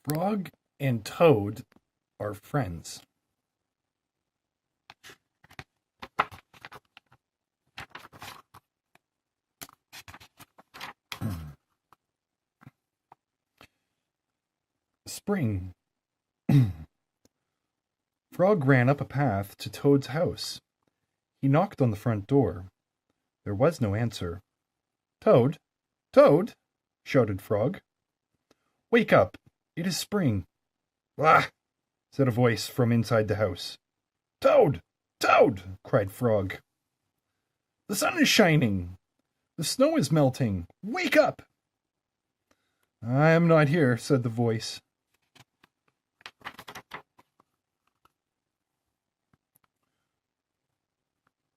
Frog and Toad are friends. Spring. Frog ran up a path to Toad's house. He knocked on the front door. There was no answer. Toad, Toad, shouted Frog. Wake up! It is spring. Ah! Said a voice from inside the house. Toad! Toad! Cried Frog. The sun is shining. The snow is melting. Wake up! I am not here, said the voice.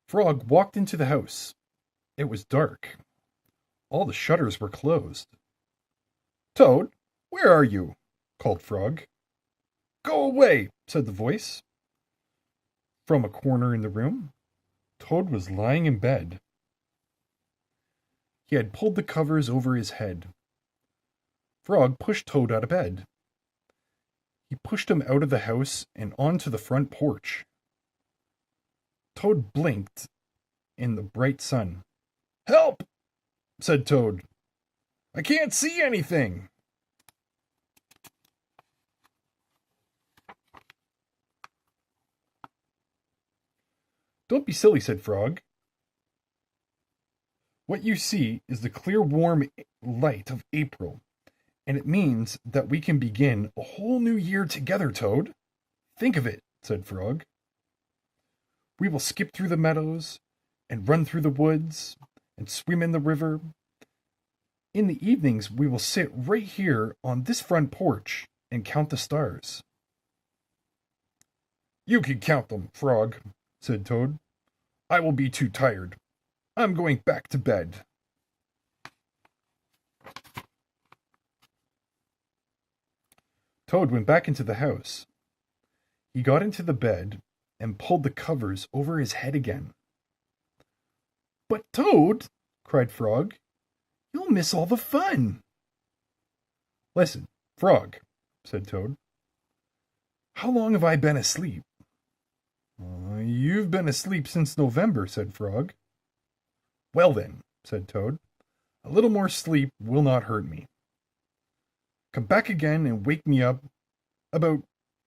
Frog walked into the house. It was dark. All the shutters were closed. Toad, where are you? Called Frog. Go away, said the voice. From a corner in the room, Toad was lying in bed. He had pulled the covers over his head. Frog pushed Toad out of bed. He pushed him out of the house and onto the front porch. Toad blinked in the bright sun. Help! Said Toad. I can't see anything. Don't be silly, said Frog. What you see is the clear, warm light of April, and it means that we can begin a whole new year together, Toad. Think of it, said Frog. We will skip through the meadows, and run through the woods, and swim in the river. In the evenings, we will sit right here on this front porch and count the stars. You can count them, Frog, said Toad. I will be too tired. I'm going back to bed. Toad went back into the house. He got into the bed and pulled the covers over his head again. But Toad, cried Frog, you'll miss all the fun. Listen, Frog, said Toad. How long have I been asleep? You've been asleep since November, said Frog. Well then, said Toad, a little more sleep will not hurt me. Come back again and wake me up about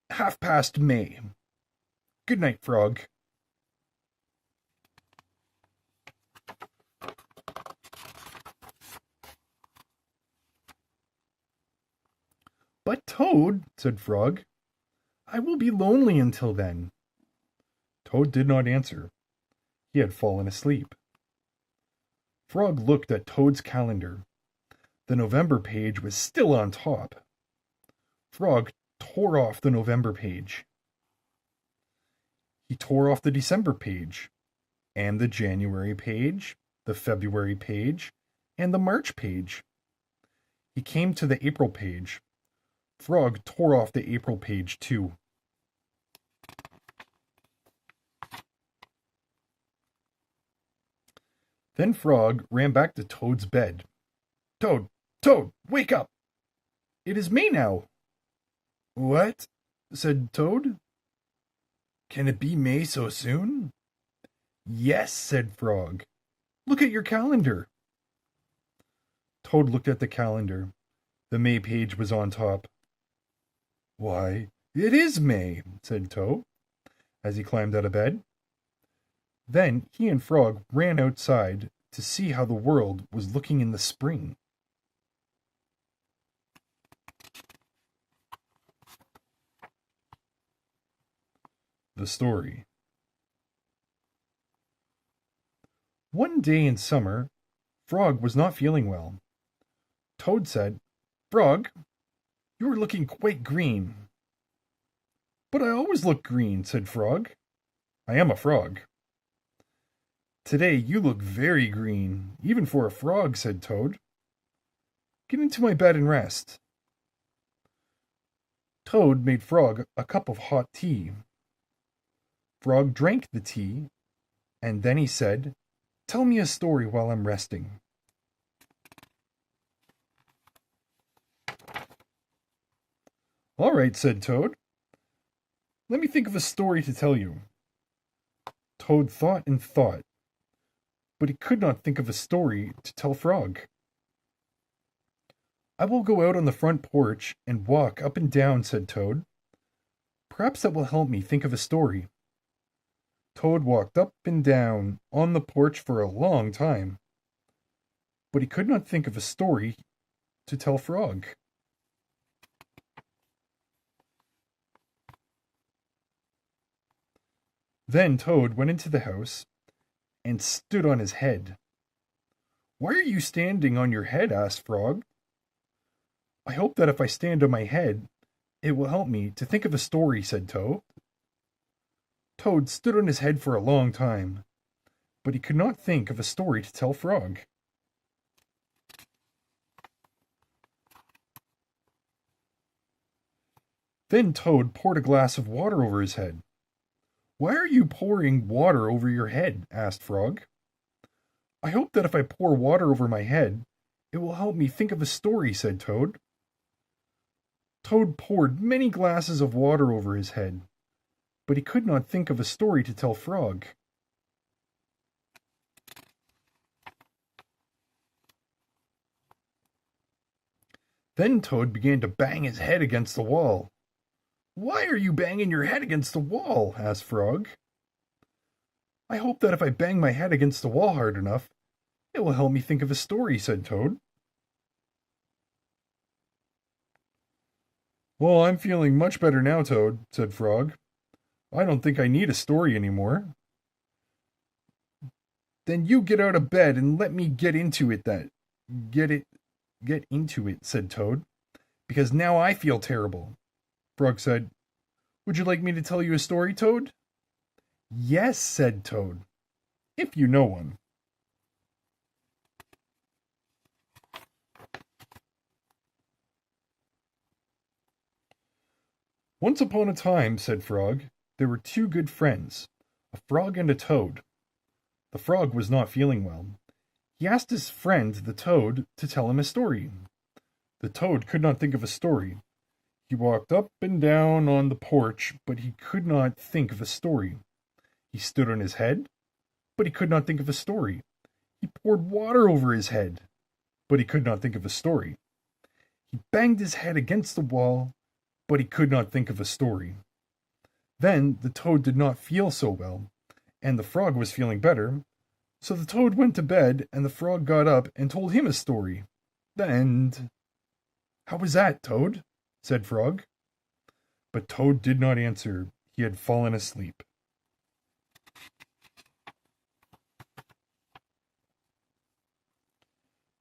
1/2 May. Good night, Frog. But Toad, said Frog, I will be lonely until then. Toad did not answer. He had fallen asleep. Frog looked at Toad's calendar. The November page was still on top. Frog tore off the November page. He tore off the December page, and the January page, the February page, and the March page. He came to the April page. Frog tore off the April page too. Then Frog ran back to Toad's bed. Toad, Toad, wake up! It is May now. What? Said Toad. Can it be May so soon? Yes, said Frog. Look at your calendar. Toad looked at the calendar. The May page was on top. Why, it is May, said Toad, as he climbed out of bed. Then he and Frog ran outside to see how the world was looking in the spring. The story. One day in summer, Frog was not feeling well. Toad said, Frog, you are looking quite green. But I always look green, said Frog. I am a frog. Today you look very green, even for a frog, said Toad. Get into my bed and rest. Toad made Frog a cup of hot tea. Frog drank the tea, and then he said, Tell me a story while I'm resting. All right, said Toad. Let me think of a story to tell you. Toad thought and thought, but he could not think of a story to tell Frog. I will go out on the front porch and walk up and down, said Toad. Perhaps that will help me think of a story. Toad walked up and down on the porch for a long time, but he could not think of a story to tell Frog. Then Toad went into the house and stood on his head. Why are you standing on your head? Asked Frog. I hope that if I stand on my head, it will help me to think of a story, said Toad. Toad stood on his head for a long time, but he could not think of a story to tell Frog. Then Toad poured a glass of water over his head. Why are you pouring water over your head? Asked Frog. I hope that if I pour water over my head, it will help me think of a story, said Toad. Toad poured many glasses of water over his head, but he could not think of a story to tell Frog. Then Toad began to bang his head against the wall. Why are you banging your head against the wall? Asked Frog. I hope that if I bang my head against the wall hard enough, it will help me think of a story, said Toad. Well, I'm feeling much better now, Toad, said Frog. I don't think I need a story anymore. Then you get out of bed and let me get into it, said Toad, because now I feel terrible. Frog said, Would you like me to tell you a story, Toad? Yes, said Toad, if you know one. Once upon a time, said Frog, there were two good friends, a frog and a toad. The frog was not feeling well. He asked his friend, the toad, to tell him a story. The toad could not think of a story. He walked up and down on the porch, but he could not think of a story. He stood on his head, but he could not think of a story. He poured water over his head, but he could not think of a story. He banged his head against the wall, but he could not think of a story. Then the toad did not feel so well, and the frog was feeling better, so the toad went to bed, and the frog got up and told him a story. The end. How was that, Toad? Said Frog. But Toad did not answer. He had fallen asleep.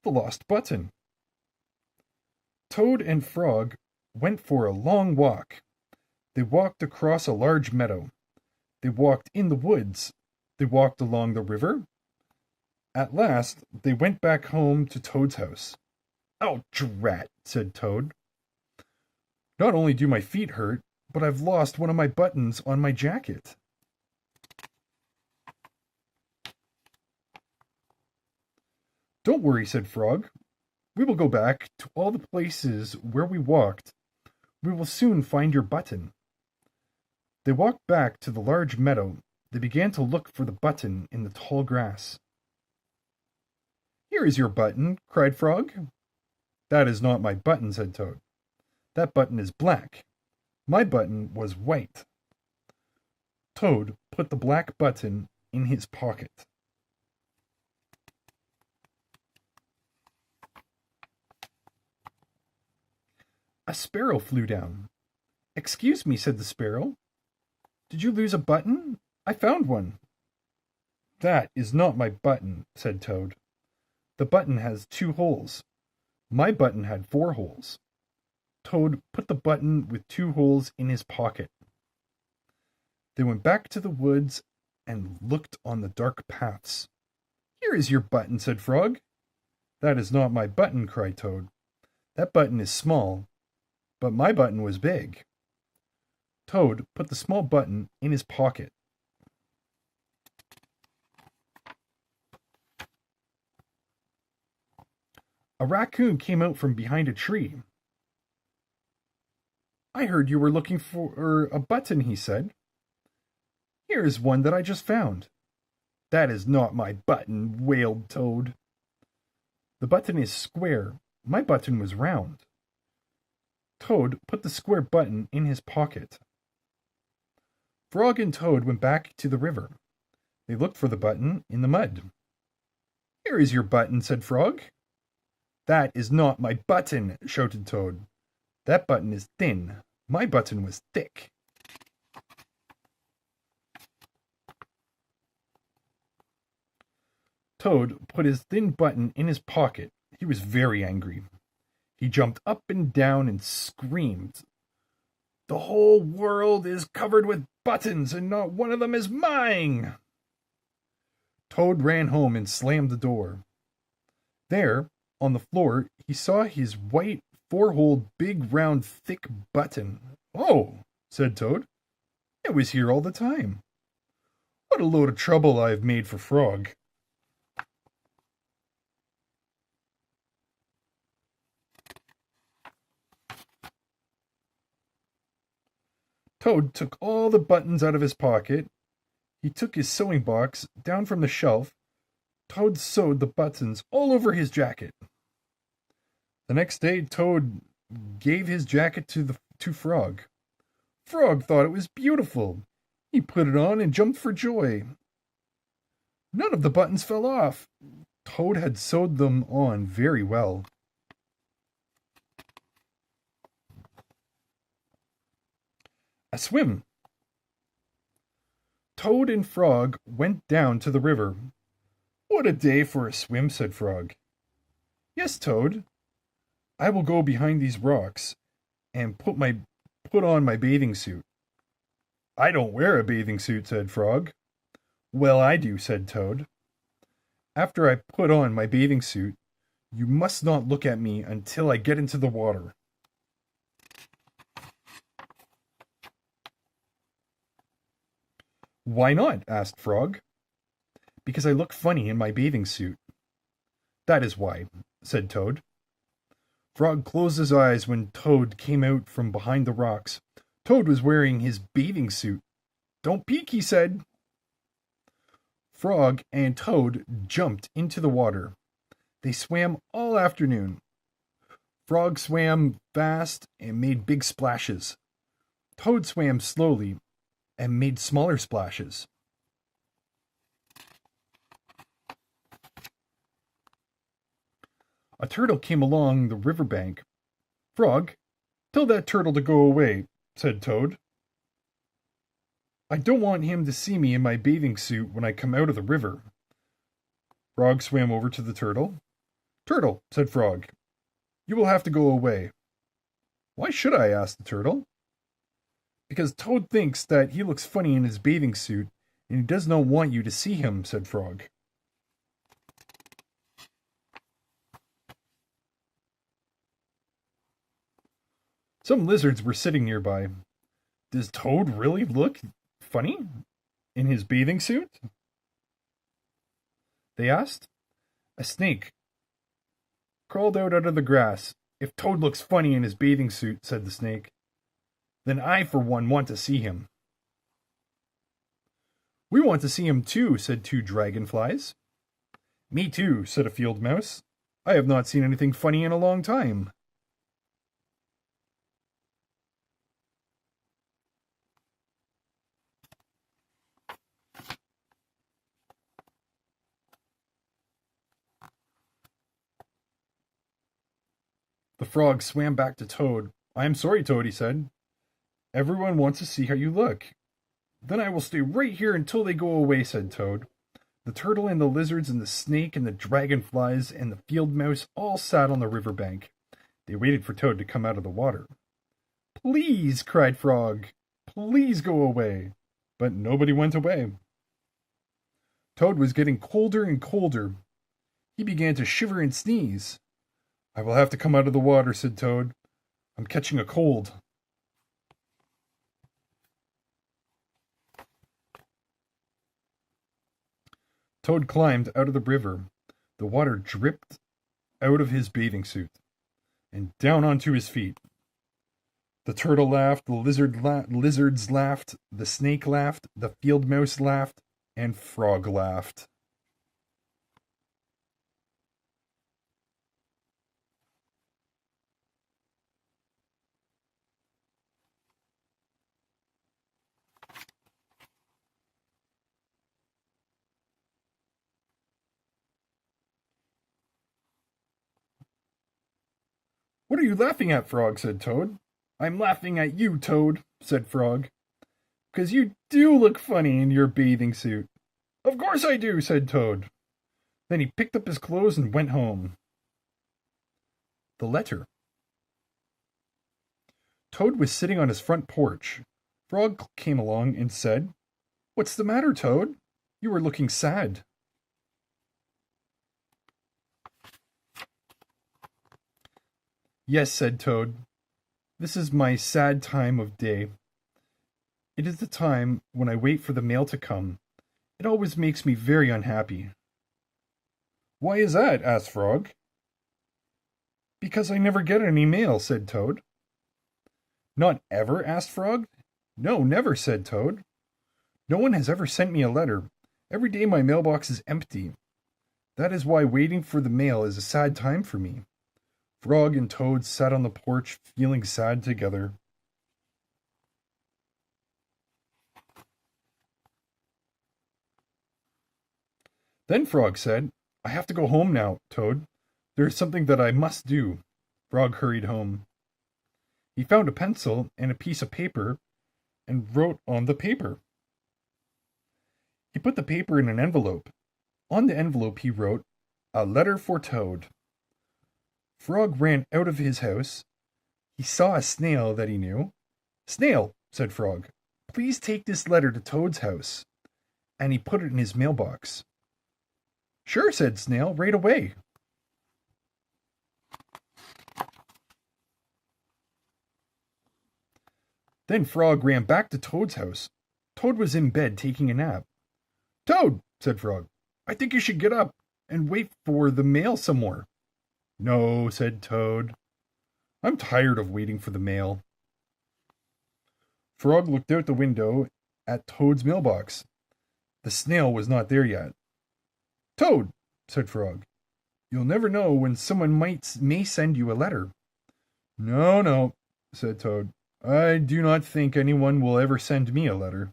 The Lost Button. Toad and Frog went for a long walk. They walked across a large meadow. They walked in the woods. They walked along the river. At last, they went back home to Toad's house. Oh, drat, said Toad. Not only do my feet hurt, but I've lost one of my buttons on my jacket. Don't worry, said Frog. We will go back to all the places where we walked. We will soon find your button. They walked back to the large meadow. They began to look for the button in the tall grass. Here is your button, cried Frog. That is not my button, said Toad. That button is black. My button was white. Toad put the black button in his pocket. A sparrow flew down. Excuse me, said the sparrow. Did you lose a button? I found one. That is not my button, said Toad. The button has 2 holes. My button had 4 holes. Toad put the button with 2 holes in his pocket. They went back to the woods and looked on the dark paths. Here is your button, said Frog. That is not my button, cried Toad. That button is small, but my button was big. Toad put the small button in his pocket. A raccoon came out from behind a tree. I heard you were looking for a button, he said. Here is one that I just found. That is not my button, wailed Toad. The button is square. My button was round. Toad put the square button in his pocket. Frog and Toad went back to the river. They looked for the button in the mud. Here is your button, said Frog. That is not my button, shouted Toad. That button is thin. My button was thick. Toad put his thin button in his pocket. He was very angry. He jumped up and down and screamed, "The whole world is covered with buttons, and not one of them is mine!" Toad ran home and slammed the door. There, on the floor, he saw his white, four-holed, big, round, thick button. "Oh," said Toad, "it was here all the time. What a load of trouble I have made for Frog." Toad took all the buttons out of his pocket. He took his sewing box down from the shelf. Toad sewed the buttons all over his jacket. The next day, Toad gave his jacket to Frog. Frog thought it was beautiful. He put it on and jumped for joy. None of the buttons fell off. Toad had sewed them on very well. A swim. Toad and Frog went down to the river. "What a day for a swim," said Frog. "Yes, Toad. I will go behind these rocks and put on my bathing suit." "I don't wear a bathing suit," said Frog. "Well, I do," said Toad. "After I put on my bathing suit, you must not look at me until I get into the water." "Why not?" asked Frog. "Because I look funny in my bathing suit." "That is why," said Toad. Frog closed his eyes when Toad came out from behind the rocks. Toad was wearing his bathing suit. "Don't peek," he said. Frog and Toad jumped into the water. They swam all afternoon. Frog swam fast and made big splashes. Toad swam slowly and made smaller splashes. A turtle came along the riverbank. "Frog, tell that turtle to go away," said Toad. "I don't want him to see me in my bathing suit when I come out of the river." Frog swam over to the turtle. "Turtle," said Frog, "you will have to go away." "Why should I?" asked the turtle. "Because Toad thinks that he looks funny in his bathing suit, and he does not want you to see him," said Frog. Some lizards were sitting nearby. "Does Toad really look funny in his bathing suit?" they asked. A snake crawled out of the grass. "If Toad looks funny in his bathing suit," said the snake, "then I, for one, want to see him." "We want to see him too," said two dragonflies. "Me too," said a field mouse. "I have not seen anything funny in a long time." The frog swam back to Toad. "I am sorry, Toad," he said. "Everyone wants to see how you look." "Then I will stay right here until they go away," said Toad. The turtle and the lizards and the snake and the dragonflies and the field mouse all sat on the river bank. They waited for Toad to come out of the water. "Please," cried Frog, "please go away." But nobody went away. Toad was getting colder and colder. He began to shiver and sneeze. "I will have to come out of the water," said Toad. "I'm catching a cold." Toad climbed out of the river. The water dripped out of his bathing suit and down onto his feet. The turtle laughed, the lizards laughed, the snake laughed, the field mouse laughed, and Frog laughed. What are you laughing at, Frog? Said Toad. I'm laughing at you, Toad, said Frog, because you do look funny in your bathing suit. Of course I do, said Toad. Then he picked up his clothes and went home. The letter. Toad was sitting on his front porch. Frog came along and said, "What's the matter, Toad? You are looking sad." "Yes," said Toad. "This is my sad time of day. It is the time when I wait for the mail to come. It always makes me very unhappy." "Why is that?" asked Frog. "Because I never get any mail," said Toad. "Not ever?" asked Frog. "No, never," said Toad. "No one has ever sent me a letter. Every day my mailbox is empty. That is why waiting for the mail is a sad time for me." Frog and Toad sat on the porch feeling sad together. Then Frog said, "I have to go home now, Toad. There is something that I must do." Frog hurried home. He found a pencil and a piece of paper and wrote on the paper. He put the paper in an envelope. On the envelope he wrote, "A letter for Toad." Frog ran out of his house. He saw a snail that he knew. "Snail," said Frog, "please take this letter to Toad's house." And he put it in his mailbox. "Sure," said Snail, "right away." Then Frog ran back to Toad's house. Toad was in bed taking a nap. "Toad," said Frog, "I think you should get up and wait for the mail some more." "No," said Toad. "I'm tired of waiting for the mail." Frog looked out the window at Toad's mailbox. The snail was not there yet. "Toad," said Frog, "you'll never know when someone may send you a letter." "No, no," said Toad. "I do not think anyone will ever send me a letter."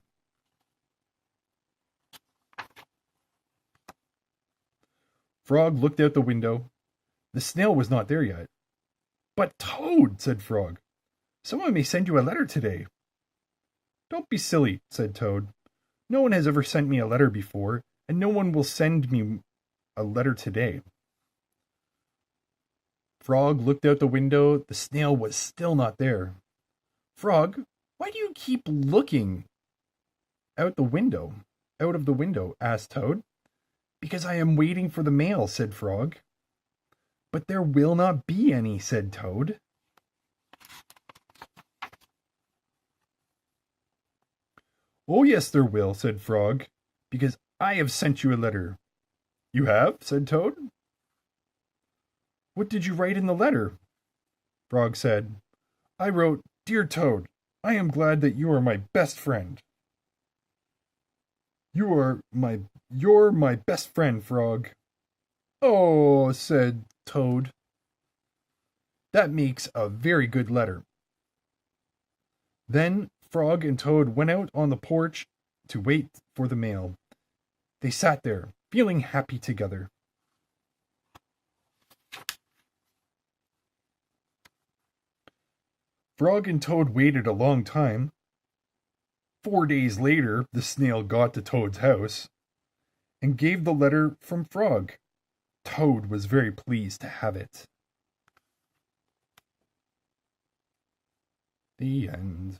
Frog looked out the window. The snail was not there yet. "But Toad," said Frog, "someone may send you a letter today." "Don't be silly," said Toad. "No one has ever sent me a letter before, and no one will send me a letter today." Frog looked out the window. The snail was still not there. "Frog, why do you keep looking out of the window?" asked Toad. "Because I am waiting for the mail," said Frog. "But there will not be any," said Toad. "Oh, yes, there will," said Frog, "because I have sent you a letter." "You have?" said Toad. "What did you write in the letter?" Frog said, "I wrote, 'Dear Toad, I am glad that you are my best friend.'" You're my best friend, Frog." "Oh," said Toad, "that makes a very good letter." Then Frog and Toad went out on the porch to wait for the mail. They sat there, feeling happy together. Frog and Toad waited a long time. 4 days later, the snail got to Toad's house and gave the letter from Frog. Toad was very pleased to have it. The end.